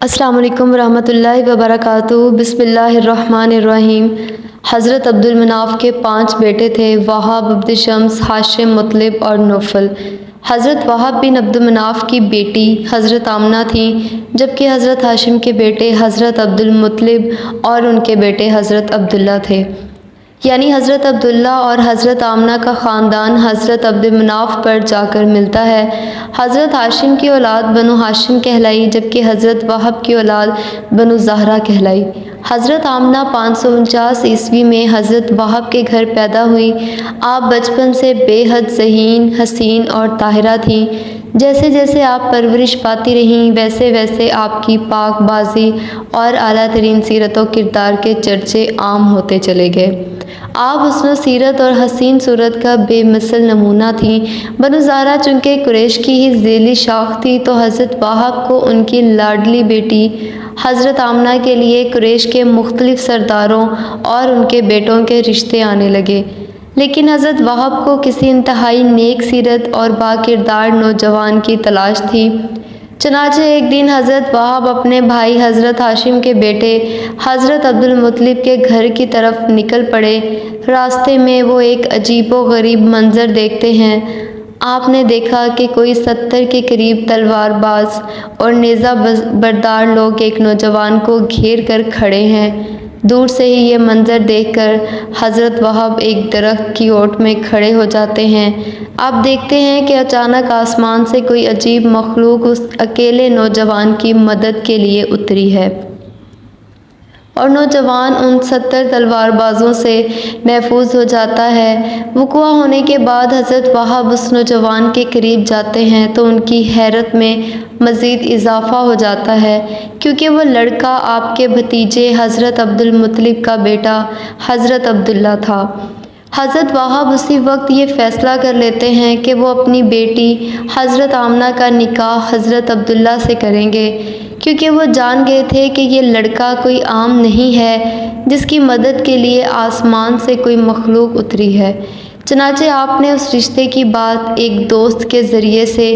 السلام علیکم ورحمۃ اللہ وبرکاتہ۔ بسم اللہ الرحمن الرحیم۔ حضرت عبدالمناف کے 5 بیٹے تھے، وہاب، عبدالشمس، ہاشم، مطلب اور نوفل۔ حضرت وہاب بن عبدالمناف کی بیٹی حضرت آمنہ تھیں، جبکہ حضرت ہاشم کے بیٹے حضرت عبدالمطلب اور ان کے بیٹے حضرت عبداللہ تھے۔ یعنی حضرت عبداللہ اور حضرت آمنہ کا خاندان حضرت عبدالمناف پر جا کر ملتا ہے۔ حضرت ہاشم کی اولاد بنو ہاشم کہلائی، جبکہ حضرت وہب کی اولاد بنو زہرہ کہلائی۔ حضرت آمنہ 549 عیسوی میں حضرت وہب کے گھر پیدا ہوئی۔ آپ بچپن سے بے حد ذہین، حسین اور طاہرہ تھیں۔ جیسے جیسے آپ پرورش پاتی رہیں، ویسے ویسے آپ کی پاک بازی اور اعلیٰ ترین سیرت و کردار کے چرچے عام ہوتے چلے گئے۔ آپ حسن و سیرت اور حسین صورت کا بے مثل نمونہ تھیں۔ بنو زہرہ چونکہ قریش کی ہی ذیلی شاخ تھی، تو حضرت وہاب کو ان کی لاڈلی بیٹی حضرت آمنہ کے لیے قریش کے مختلف سرداروں اور ان کے بیٹوں کے رشتے آنے لگے، لیکن حضرت وہاب کو کسی انتہائی نیک سیرت اور با کردار نوجوان کی تلاش تھی۔ چنانچہ ایک دن حضرت وہاب اپنے بھائی حضرت ہاشم کے بیٹے حضرت عبدالمطلب کے گھر کی طرف نکل پڑے۔ راستے میں وہ ایک عجیب و غریب منظر دیکھتے ہیں۔ آپ نے دیکھا کہ کوئی 70 کے قریب تلوار باز اور نیزہ بردار لوگ ایک نوجوان کو گھیر کر کھڑے ہیں۔ دور سے ہی یہ منظر دیکھ کر حضرت وہاب ایک درخت کی اوٹ میں کھڑے ہو جاتے ہیں۔ آپ دیکھتے ہیں کہ اچانک آسمان سے کوئی عجیب مخلوق اس اکیلے نوجوان کی مدد کے لیے اتری ہے، اور نوجوان ان 70 تلوار بازوں سے محفوظ ہو جاتا ہے۔ وقوع ہونے کے بعد حضرت وہاب اس نوجوان کے قریب جاتے ہیں تو ان کی حیرت میں مزید اضافہ ہو جاتا ہے، کیونکہ وہ لڑکا آپ کے بھتیجے حضرت عبدالمطلب کا بیٹا حضرت عبداللہ تھا۔ حضرت وہاب اسی وقت یہ فیصلہ کر لیتے ہیں کہ وہ اپنی بیٹی حضرت آمنہ کا نکاح حضرت عبداللہ سے کریں گے، کیونکہ وہ جان گئے تھے کہ یہ لڑکا کوئی عام نہیں ہے جس کی مدد کے لیے آسمان سے کوئی مخلوق اتری ہے۔ چنانچہ آپ نے اس رشتے کی بات ایک دوست کے ذریعے سے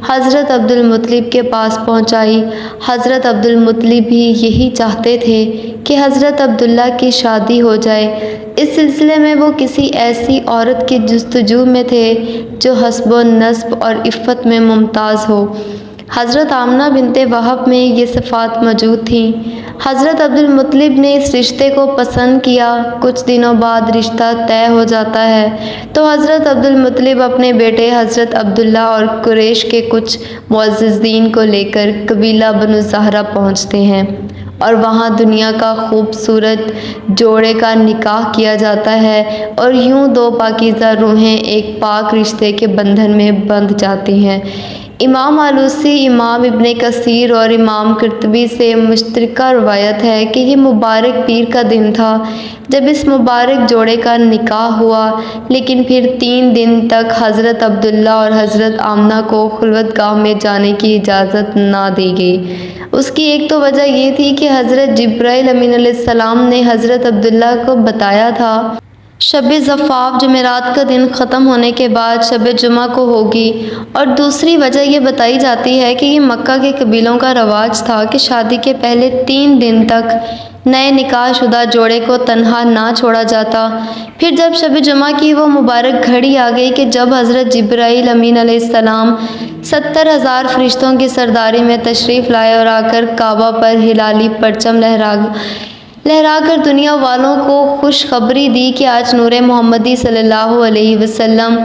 حضرت عبدالمطلب کے پاس پہنچائی۔ حضرت عبدالمطلب بھی یہی چاہتے تھے کہ حضرت عبداللہ کی شادی ہو جائے۔ اس سلسلے میں وہ کسی ایسی عورت کی جستجو میں تھے جو حسب و نسب اور عفت میں ممتاز ہو۔ حضرت آمنہ بنت وہب میں یہ صفات موجود تھیں۔ حضرت عبدالمطلب نے اس رشتے کو پسند کیا۔ کچھ دنوں بعد رشتہ طے ہو جاتا ہے تو حضرت عبدالمطلب اپنے بیٹے حضرت عبداللہ اور قریش کے کچھ معززین کو لے کر قبیلہ بنو زہرہ پہنچتے ہیں، اور وہاں دنیا کا خوبصورت جوڑے کا نکاح کیا جاتا ہے، اور یوں 2 پاکیزہ روحیں ایک پاک رشتے کے بندھن میں بندھ جاتی ہیں۔ امام آلوسی، امام ابن کثیر اور امام قرطبی سے مشترکہ روایت ہے کہ یہ مبارک پیر کا دن تھا جب اس مبارک جوڑے کا نکاح ہوا، لیکن پھر 3 دن تک حضرت عبداللہ اور حضرت آمنہ کو خلوت گاہ میں جانے کی اجازت نہ دی گئی۔ اس کی ایک تو وجہ یہ تھی کہ حضرت جبرائیل امین علیہ السلام نے حضرت عبداللہ کو بتایا تھا شب زفاف جمعرات کا دن ختم ہونے کے بعد شب جمعہ کو ہوگی، اور دوسری وجہ یہ بتائی جاتی ہے کہ یہ مکہ کے قبیلوں کا رواج تھا کہ شادی کے پہلے 3 دن تک نئے نکاح شدہ جوڑے کو تنہا نہ چھوڑا جاتا۔ پھر جب شب جمعہ کی وہ مبارک گھڑی آ گئی کہ جب حضرت جبرائیل امین علیہ السلام 70,000 فرشتوں کی سرداری میں تشریف لائے اور آ کر کعبہ پر ہلالی پرچم لہرا کر دنیا والوں کو خوشخبری دی کہ آج نور محمدی صلی اللہ علیہ وسلم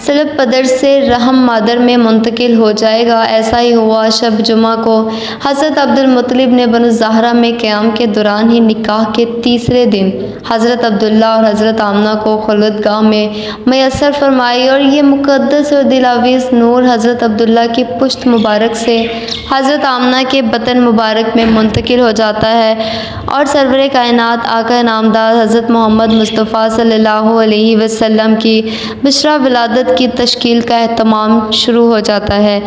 صلب پدر سے رحم مادر میں منتقل ہو جائے گا، ایسا ہی ہوا۔ شب جمعہ کو حضرت عبدالمطلب نے بنو زہرہ میں قیام کے دوران ہی نکاح کے تیسرے دن حضرت عبداللہ اور حضرت آمنہ کو خلوت گاہ میں میسر فرمائی، اور یہ مقدس اور دلاویز نور حضرت عبداللہ کی پشت مبارک سے حضرت آمنہ کے بطن مبارک میں منتقل ہو جاتا ہے، اور سرور کائنات آقا نامدار حضرت محمد مصطفیٰ صلی اللہ علیہ وسلم کی بشرا ولادت کی تشکیل کا اہتمام شروع ہو جاتا ہے۔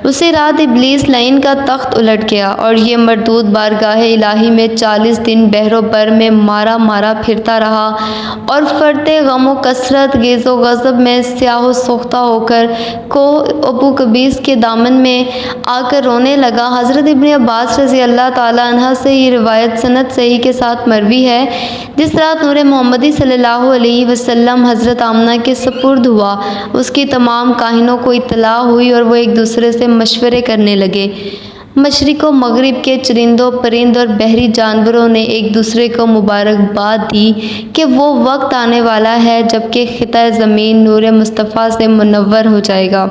اسی رات ابلیس لعین کا تخت الٹ گیا اور یہ مردود بارگاہ الہی میں 40 دن بحر و بر میں مارا مارا پھرتا رہا اور فرط غم و کثرت غیظ و غضب میں سیاہ و سوختہ ہو کر ابو قبیس کے دامن میں آ کر رونے لگا۔ حضرت ابن عباس رضی اللہ تعالیٰ عنہ سے یہ روایت سند صحیح کے ساتھ مروی ہے۔ جس رات نور محمدی صلی اللہ علیہ وسلم حضرت آمنہ کے سپرد ہوا، اس کی تمام کاہنوں کو اطلاع ہوئی اور وہ ایک دوسرے سے مشورے کرنے لگے۔ مشرق و مغرب کے چرندوں، پرند اور بحری جانوروں نے ایک دوسرے کو مبارکباد دی کہ وہ وقت آنے والا ہے جب کہ خطۂ زمین نور مصطفیٰ سے منور ہو جائے گا۔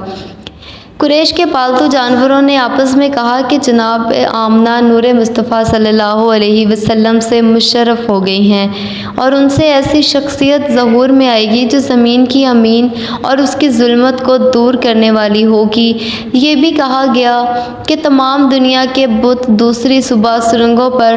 قریش کے پالتو جانوروں نے آپس میں کہا کہ جناب آمنہ نور مصطفیٰ صلی اللہ علیہ وسلم سے مشرف ہو گئی ہیں اور ان سے ایسی شخصیت ظہور میں آئے گی جو زمین کی امین اور اس کی ظلمت کو دور کرنے والی ہوگی۔ یہ بھی کہا گیا کہ تمام دنیا کے بت دوسری صبح سرنگوں پر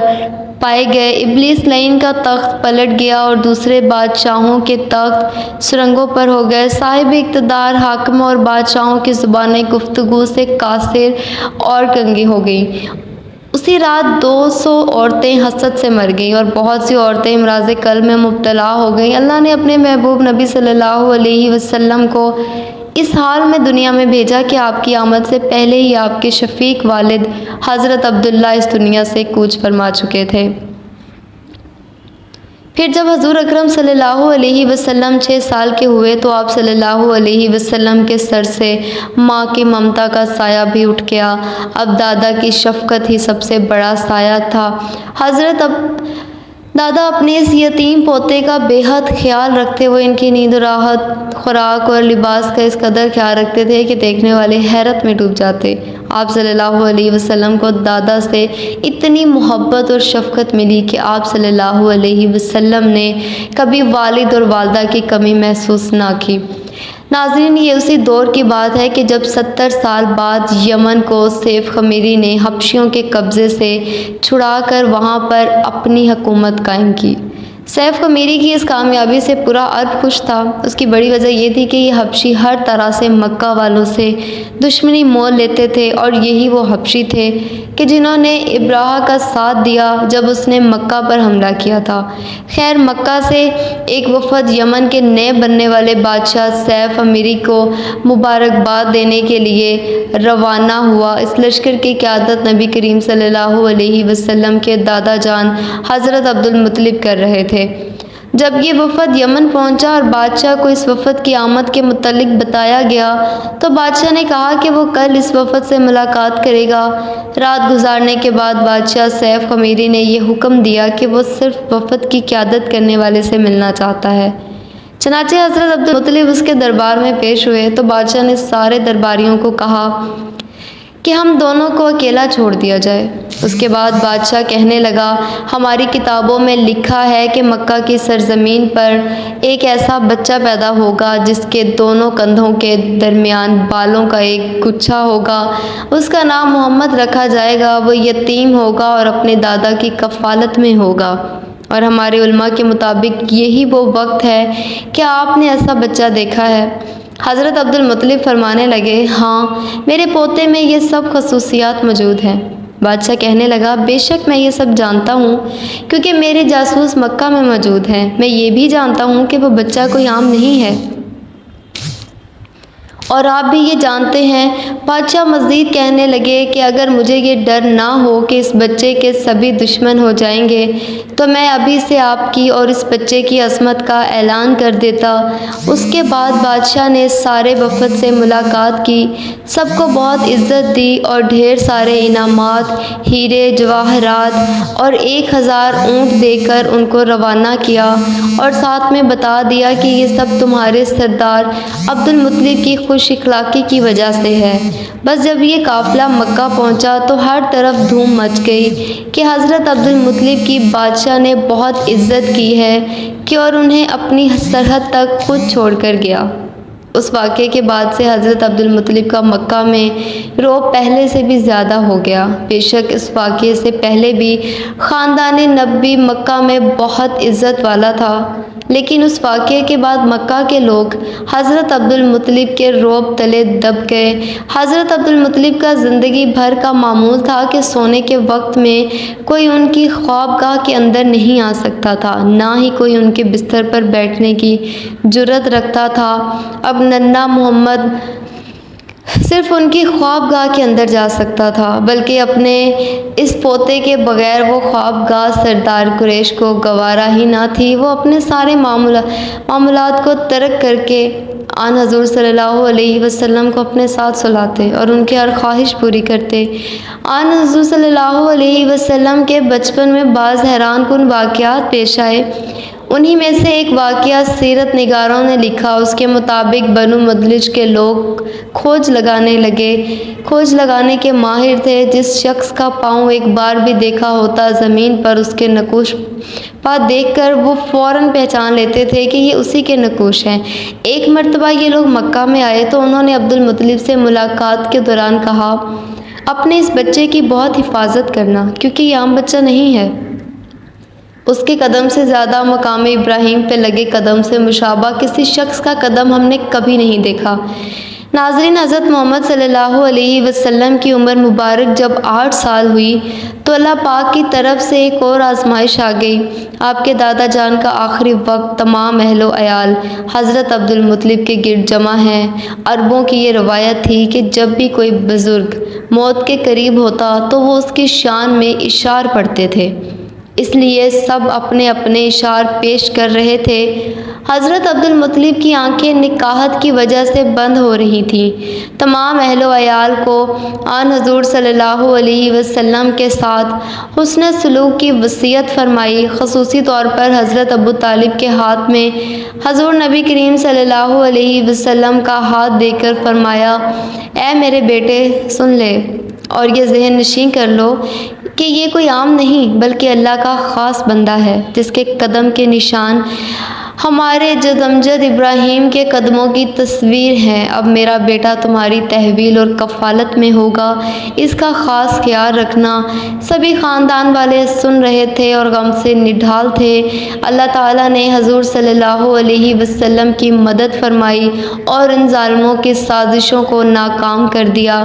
پائے گئے۔ ابلیس لعین کا تخت پلٹ گیا اور دوسرے بادشاہوں کے تخت سرنگوں پر ہو گئے۔ صاحب اقتدار حاکموں اور بادشاہوں کی زبانیں گفتگو سے قاصر اور کنگی ہو گئیں۔ اسی رات 200 عورتیں حسد سے مر گئیں اور بہت سی عورتیں امراض قلب میں مبتلا ہو گئیں۔ اللہ نے اپنے محبوب نبی صلی اللہ علیہ وسلم کو اس حال میں دنیا میں بھیجا کہ آپ کی آمد سے پہلے ہی آپ کے شفیق والد حضرت عبداللہ اس دنیا سے کوچ فرما چکے تھے۔ پھر جب حضور اکرم صلی اللہ علیہ وسلم 6 سال کے ہوئے تو آپ صلی اللہ علیہ وسلم کے سر سے ماں کی ممتا کا سایہ بھی اٹھ گیا۔ اب دادا کی شفقت ہی سب سے بڑا سایہ تھا۔ حضرت دادا اپنے اس یتیم پوتے کا بے حد خیال رکھتے ہوئے ان کی نیند و راحت، خوراک اور لباس کا اس قدر خیال رکھتے تھے کہ دیکھنے والے حیرت میں ڈوب جاتے۔ آپ صلی اللہ علیہ وسلم کو دادا سے اتنی محبت اور شفقت ملی کہ آپ صلی اللہ علیہ وسلم نے کبھی والد اور والدہ کی کمی محسوس نہ کی۔ ناظرین، یہ اسی دور کی بات ہے کہ جب 70 سال بعد یمن کو سیف خمیری نے حبشیوں کے قبضے سے چھڑا کر وہاں پر اپنی حکومت قائم کی۔ سیف خمیری کی اس کامیابی سے پورا عرب خوش تھا۔ اس کی بڑی وجہ یہ تھی کہ یہ حبشی ہر طرح سے مکہ والوں سے دشمنی مول لیتے تھے اور یہی وہ حبشی تھے کہ جنہوں نے ابراہہ کا ساتھ دیا جب اس نے مکہ پر حملہ کیا تھا۔ خیر، مکہ سے ایک وفد یمن کے نئے بننے والے بادشاہ سیف خمیری کو مبارکباد دینے کے لیے روانہ ہوا۔ اس لشکر کی قیادت نبی کریم صلی اللہ علیہ وسلم کے دادا جان حضرت عبد المطلب کر رہے تھے۔ جب یہ وفد یمن پہنچا اور بادشاہ کو اس وفد کی آمد کے متعلق بتایا گیا تو بادشاہ نے کہا کہ وہ کل اس وفد سے ملاقات کرے گا۔ رات گزارنے کے بعد بادشاہ سیف خمیری نے یہ حکم دیا کہ وہ صرف وفد کی قیادت کرنے والے سے ملنا چاہتا ہے۔ چنانچہ حضرت عبد المطلب اس کے دربار میں پیش ہوئے تو بادشاہ نے سارے درباریوں کو کہا کہ ہم دونوں کو اکیلا چھوڑ دیا جائے۔ اس کے بعد بادشاہ کہنے لگا، ہماری کتابوں میں لکھا ہے کہ مکہ کی سرزمین پر ایک ایسا بچہ پیدا ہوگا جس کے دونوں کندھوں کے درمیان بالوں کا ایک گچھا ہوگا۔ اس کا نام محمد رکھا جائے گا۔ وہ یتیم ہوگا اور اپنے دادا کی کفالت میں ہوگا، اور ہمارے علماء کے مطابق یہی وہ وقت ہے۔ کیا آپ نے ایسا بچہ دیکھا ہے؟ حضرت عبد المطلب فرمانے لگے، ہاں، میرے پوتے میں یہ سب خصوصیات موجود ہیں۔ بادشاہ کہنے لگا، بے شک میں یہ سب جانتا ہوں کیونکہ میرے جاسوس مکہ میں موجود ہیں۔ میں یہ بھی جانتا ہوں کہ وہ بچہ کوئی عام نہیں ہے، اور آپ بھی یہ جانتے ہیں۔ بادشاہ مزید کہنے لگے کہ اگر مجھے یہ ڈر نہ ہو کہ اس بچے کے سبھی دشمن ہو جائیں گے تو میں ابھی سے آپ کی اور اس بچے کی عصمت کا اعلان کر دیتا۔ اس کے بعد بادشاہ نے سارے وفد سے ملاقات کی، سب کو بہت عزت دی اور ڈھیر سارے انعامات، ہیرے جواہرات اور 1000 اونٹ دے کر ان کو روانہ کیا، اور ساتھ میں بتا دیا کہ یہ سب تمہارے سردار عبد المطلب کی خوش اخلاقی کی وجہ سے ہے۔ بس جب یہ قافلہ مکہ پہنچا تو ہر طرف دھوم مچ گئی کہ حضرت عبد المطلب کی بادشاہ نے بہت عزت کی ہے کہ اور انہیں اپنی سرحد تک خود چھوڑ کر گیا۔ اس واقعے کے بعد سے حضرت عبدالمطلب کا مکہ میں رعب پہلے سے بھی زیادہ ہو گیا۔ بے شک اس واقعے سے پہلے بھی خاندان نبوی مکہ میں بہت عزت والا تھا، لیکن اس واقعے کے بعد مکہ کے لوگ حضرت عبدالمطلب کے رعب تلے دب گئے۔ حضرت عبدالمطلب کا زندگی بھر کا معمول تھا کہ سونے کے وقت میں کوئی ان کی خوابگاہ کے اندر نہیں آ سکتا تھا، نہ ہی کوئی ان کے بستر پر بیٹھنے کی جرأت رکھتا تھا۔ اب ننھا محمد صرف ان کی خوابگاہ کے اندر جا سکتا تھا، بلکہ اپنے اس پوتے کے بغیر وہ خوابگاہ سردار قریش کو گوارا ہی نہ تھی۔ وہ اپنے سارے معمولات کو ترک کر کے آن حضور صلی اللہ علیہ وسلم کو اپنے ساتھ سلاتے اور ان کی ہر خواہش پوری کرتے۔ آن حضور صلی اللہ علیہ وسلم کے بچپن میں بعض حیران کن واقعات پیش آئے۔ انہی میں سے ایک واقعہ سیرت نگاروں نے لکھا۔ اس کے مطابق بنو مدلج کے لوگ کھوج لگانے کے ماہر تھے۔ جس شخص کا پاؤں ایک بار بھی دیکھا ہوتا، زمین پر اس کے نقوش پا دیکھ کر وہ فوراً پہچان لیتے تھے کہ یہ اسی کے نقوش ہیں۔ ایک مرتبہ یہ لوگ مکہ میں آئے تو انہوں نے عبدالمطلب سے ملاقات کے دوران کہا، اپنے اس بچے کی بہت حفاظت کرنا، کیونکہ یہ عام بچہ نہیں ہے۔ اس کے قدم سے زیادہ مقام ابراہیم پہ لگے قدم سے مشابہ کسی شخص کا قدم ہم نے کبھی نہیں دیکھا۔ ناظرین، حضرت محمد صلی اللہ علیہ وسلم کی عمر مبارک جب 8 سال ہوئی تو اللہ پاک کی طرف سے ایک اور آزمائش آ گئی۔ آپ کے دادا جان کا آخری وقت تمام اہل و عیال حضرت عبدالمطلب کے گرد جمع ہیں۔ عربوں کی یہ روایت تھی کہ جب بھی کوئی بزرگ موت کے قریب ہوتا تو وہ اس کی شان میں اشعار پڑھتے تھے، اس لیے سب اپنے اپنے اشعار پیش کر رہے تھے۔ حضرت عبدالمطلب کی آنکھیں نکاہت کی وجہ سے بند ہو رہی تھیں۔ تمام اہل و عیال کو آن حضور صلی اللہ علیہ وسلم کے ساتھ حسن سلوک کی وصیت فرمائی۔ خصوصی طور پر حضرت ابو طالب کے ہاتھ میں حضور نبی کریم صلی اللہ علیہ وسلم کا ہاتھ دے کر فرمایا، اے میرے بیٹے، سن لے اور یہ ذہن نشین کر لو کہ یہ کوئی عام نہیں بلکہ اللہ کا خاص بندہ ہے، جس کے قدم کے نشان ہمارے جد امجد ابراہیم کے قدموں کی تصویر ہیں۔ اب میرا بیٹا تمہاری تحویل اور کفالت میں ہوگا، اس کا خاص خیال رکھنا۔ سبھی خاندان والے سن رہے تھے اور غم سے نڈھال تھے۔ اللہ تعالیٰ نے حضور صلی اللہ علیہ وسلم کی مدد فرمائی اور ان ظالموں کی سازشوں کو ناکام کر دیا۔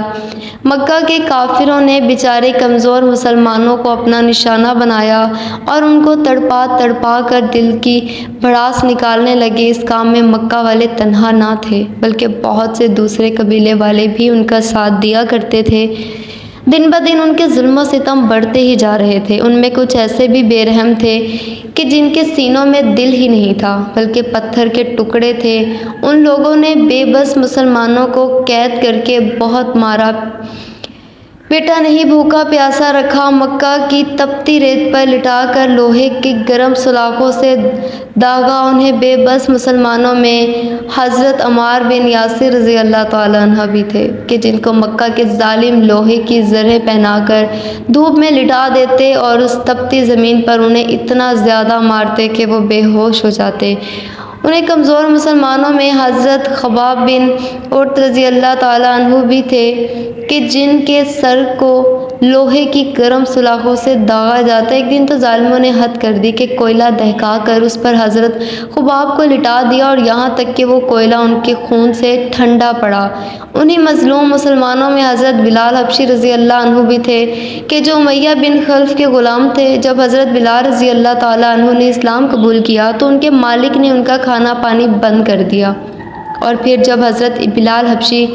مکہ کے کافروں نے بیچارے کمزور مسلمانوں کو اپنا نشانہ بنایا اور ان کو تڑپا تڑپا کر دل کی بھڑاس نکالنے لگے۔ اس کام میں مکہ والے تنہا نہ تھے بلکہ بہت سے دوسرے قبیلے والے بھی ان کا ساتھ دیا کرتے تھے۔ دن بدن ان کے ظلم و ستم بڑھتے ہی جا رہے تھے۔ ان میں کچھ ایسے بھی بے رحم تھے کہ جن کے سینوں میں دل ہی نہیں تھا بلکہ پتھر کے ٹکڑے تھے۔ ان لوگوں نے بے بس مسلمانوں کو قید کر کے بہت مارا پیٹا، نہیں بھوکا پیاسا رکھا۔ مکہ کی تپتی ریت پر لٹا کر لوہے کی گرم سلاخوں سے داغا۔ انہیں بے بس مسلمانوں میں حضرت عمار بن یاسر رضی اللہ تعالیٰ عنہ بھی تھے کہ جن کو مکہ کے ظالم لوہے کی زرہیں پہنا کر دھوپ میں لٹا دیتے اور اس تپتی زمین پر انہیں اتنا زیادہ مارتے کہ وہ بے ہوش ہو جاتے۔ انہیں کمزور مسلمانوں میں حضرت خباب بن عرت رضی اللہ تعالیٰ عنہ بھی تھے کہ جن کے سر کو لوہے کی گرم سلاخوں سے داغا جاتا۔ ایک دن تو ظالموں نے حد کر دی کہ کوئلہ دہکا کر اس پر حضرت خباب کو لٹا دیا اور یہاں تک کہ وہ کوئلہ ان کے خون سے ٹھنڈا پڑا۔ انہی مظلوم مسلمانوں میں حضرت بلال حبشی رضی اللہ عنہ بھی تھے کہ جو امیہ بن خلف کے غلام تھے۔ جب حضرت بلال رضی اللہ تعالیٰ عنہ نے اسلام قبول کیا تو ان کے مالک نے ان کا کھانا پانی بند کر دیا، اور پھر جب حضرت بلال حبشی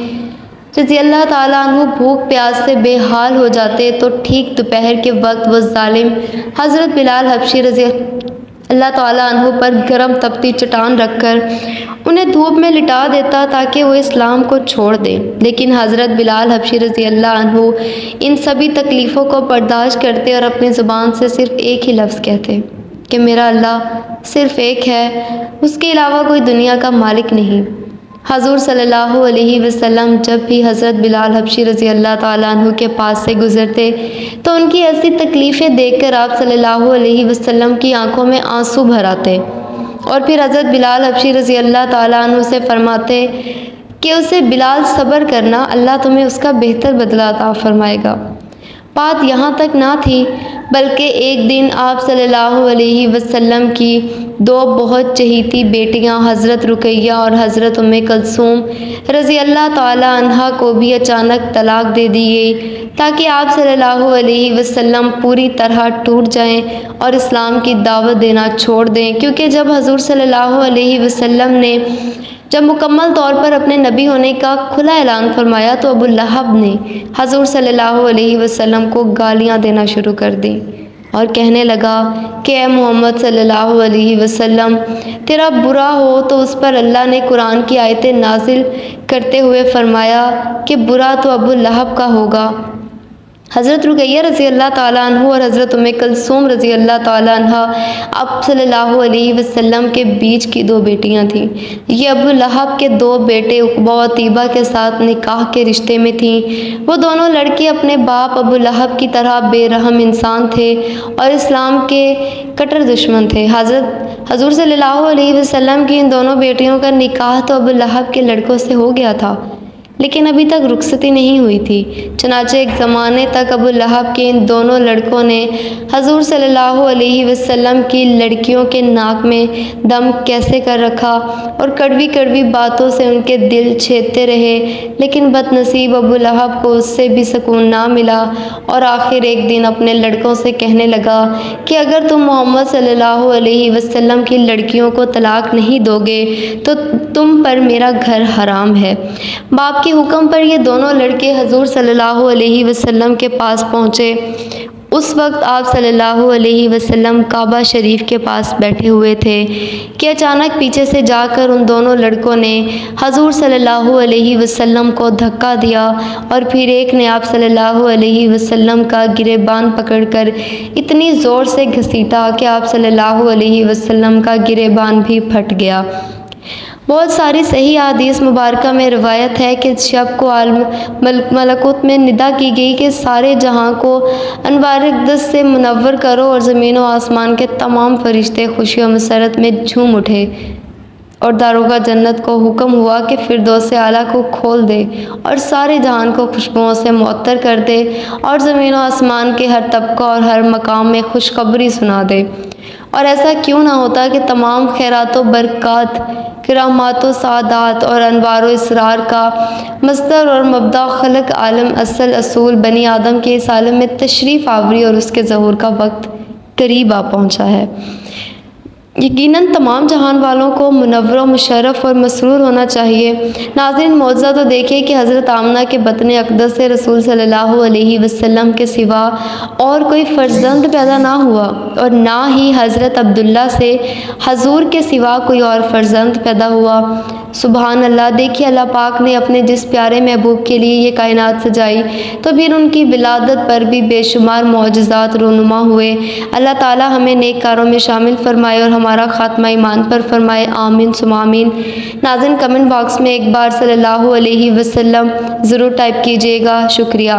رضی اللہ تعالیٰ عنہ بھوک پیاس سے بے حال ہو جاتے تو ٹھیک دوپہر کے وقت وہ ظالم حضرت بلال حبشی رضی اللہ تعالیٰ عنہ پر گرم تپتی چٹان رکھ کر انہیں دھوپ میں لٹا دیتا تاکہ وہ اسلام کو چھوڑ دیں۔ لیکن حضرت بلال حبشی رضی اللہ عنہ ان سبھی تکلیفوں کو برداشت کرتے اور اپنی زبان سے صرف ایک ہی لفظ کہتے کہ میرا اللہ صرف ایک ہے، اس کے علاوہ کوئی دنیا کا مالک نہیں۔ حضور صلی اللہ علیہ وسلم جب بھی حضرت بلال حبشی رضی اللہ تعالیٰ عنہ کے پاس سے گزرتے تو ان کی ایسی تکلیفیں دیکھ کر آپ صلی اللہ علیہ وسلم کی آنکھوں میں آنسو بھر آتے اور پھر حضرت بلال حبشی رضی اللہ تعالیٰ عنہ سے فرماتے کہ اسے بلال صبر کرنا، اللہ تمہیں اس کا بہتر بدلہ عطا فرمائے گا۔ بات یہاں تک نہ تھی، بلکہ ایک دن آپ صلی اللہ علیہ وسلم کی دو بہت چہیتی بیٹیاں حضرت رقیہ اور حضرت ام کلثوم رضی اللہ تعالیٰ عنہا کو بھی اچانک طلاق دے دی گئی، تاکہ آپ صلی اللہ علیہ وسلم پوری طرح ٹوٹ جائیں اور اسلام کی دعوت دینا چھوڑ دیں، کیونکہ جب حضور صلی اللہ علیہ وسلم نے مکمل طور پر اپنے نبی ہونے کا کھلا اعلان فرمایا تو ابو لہب نے حضور صلی اللہ علیہ وسلم کو گالیاں دینا شروع کر دیں اور کہنے لگا کہ اے محمد صلی اللہ علیہ وسلم، تیرا برا ہو تو اس پر اللہ نے قرآن کی آیتیں نازل کرتے ہوئے فرمایا کہ برا تو ابو لہب کا ہوگا۔ حضرت رقیہ رضی اللہ تعالیٰ عنہ اور حضرت ام کلثوم رضی اللہ تعالیٰ عنہ آپ صلی اللہ علیہ وسلم کے بیچ کی دو بیٹیاں تھیں۔ یہ ابو لہب کے دو بیٹے عقبہ و طیبہ کے ساتھ نکاح کے رشتے میں تھیں۔ وہ دونوں لڑکے اپنے باپ ابو لہب کی طرح بے رحم انسان تھے اور اسلام کے کٹر دشمن تھے۔ حضور صلی اللہ علیہ وسلم کی ان دونوں بیٹیوں کا نکاح تو ابو لہب کے لڑکوں سے ہو گیا تھا، لیکن ابھی تک رخصتی نہیں ہوئی تھی۔ چنانچہ ایک زمانے تک ابو لہب کے ان دونوں لڑکوں نے حضور صلی اللہ علیہ وسلم کی لڑکیوں کے ناک میں دم کیسے کر رکھا اور کڑوی کڑوی باتوں سے ان کے دل چھیدتے رہے، لیکن بد نصیب ابو لہب کو اس سے بھی سکون نہ ملا اور آخر ایک دن اپنے لڑکوں سے کہنے لگا کہ اگر تم محمد صلی اللہ علیہ وسلم کی لڑکیوں کو طلاق نہیں دو گے تو تم پر میرا گھر حرام ہے۔ باپ کے حکم پر یہ دونوں لڑکے حضور صلی اللہ علیہ وسلم کے پاس پہنچے۔ اس وقت آپ صلی اللہ علیہ وسلم کعبہ شریف کے پاس بیٹھے ہوئے تھے کہ اچانک پیچھے سے جا کر ان دونوں لڑکوں نے حضور صلی اللہ علیہ وسلم کو دھکا دیا اور پھر ایک نے آپ صلی اللہ علیہ وسلم کا گریبان پکڑ کر اتنی زور سے گھسیٹا کہ آپ صلی اللہ علیہ وسلم کا گریبان بھی پھٹ گیا۔ بہت ساری صحیح احادیث مبارکہ میں روایت ہے کہ شب کو عالم ملکوت میں ندا کی گئی کہ سارے جہاں کو انوار اقدس سے منور کرو، اور زمین و آسمان کے تمام فرشتے خوشی و مسرت میں جھوم اٹھے، اور داروغہ جنت کو حکم ہوا کہ فردوس اعلیٰ کو کھول دے اور سارے جہان کو خوشبوؤں سے معطر کر دے، اور زمین و آسمان کے ہر طبقہ اور ہر مقام میں خوشخبری سنا دے۔ اور ایسا کیوں نہ ہوتا کہ تمام خیرات و برکات، کرامات و سعادات اور انوار و اسرار کا مصدر اور مبدأ خلق عالم اصل اصول بنی آدم کے اس عالم میں تشریف آوری اور اس کے ظہور کا وقت قریب آ پہنچا ہے۔ یقیناً تمام جہان والوں کو منور و مشرف اور مسرور ہونا چاہیے۔ ناظرین، معجزہ تو دیکھیں کہ حضرت آمنہ کے بطن اقدس سے رسول صلی اللہ علیہ وسلم کے سوا اور کوئی فرزند پیدا نہ ہوا، اور نہ ہی حضرت عبداللہ سے حضور کے سوا کوئی اور فرزند پیدا ہوا۔ سبحان اللہ! دیکھیے، اللہ پاک نے اپنے جس پیارے محبوب کے لیے یہ کائنات سجائی تو پھر ان کی ولادت پر بھی بے شمار معجزات رونما ہوئے۔ اللہ تعالی ہمیں نیک کاروں میں شامل فرمائے اور ہمارا خاتمہ ایمان پر فرمائے، آمین ثم آمین۔ ناظرین، کمنٹ باکس میں ایک بار صلی اللہ علیہ وسلم ضرور ٹائپ کیجیے گا۔ شکریہ۔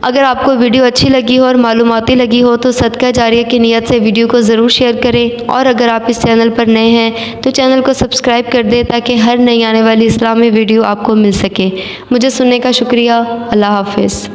اگر آپ کو ویڈیو اچھی لگی ہو اور معلوماتی لگی ہو تو صدقہ جاریہ کی نیت سے ویڈیو کو ضرور شیئر کریں، اور اگر آپ اس چینل پر نئے ہیں تو چینل کو سبسکرائب کر دیں تاکہ ہر نئی آنے والی اسلامی ویڈیو آپ کو مل سکے۔ مجھے سننے کا شکریہ۔ اللہ حافظ۔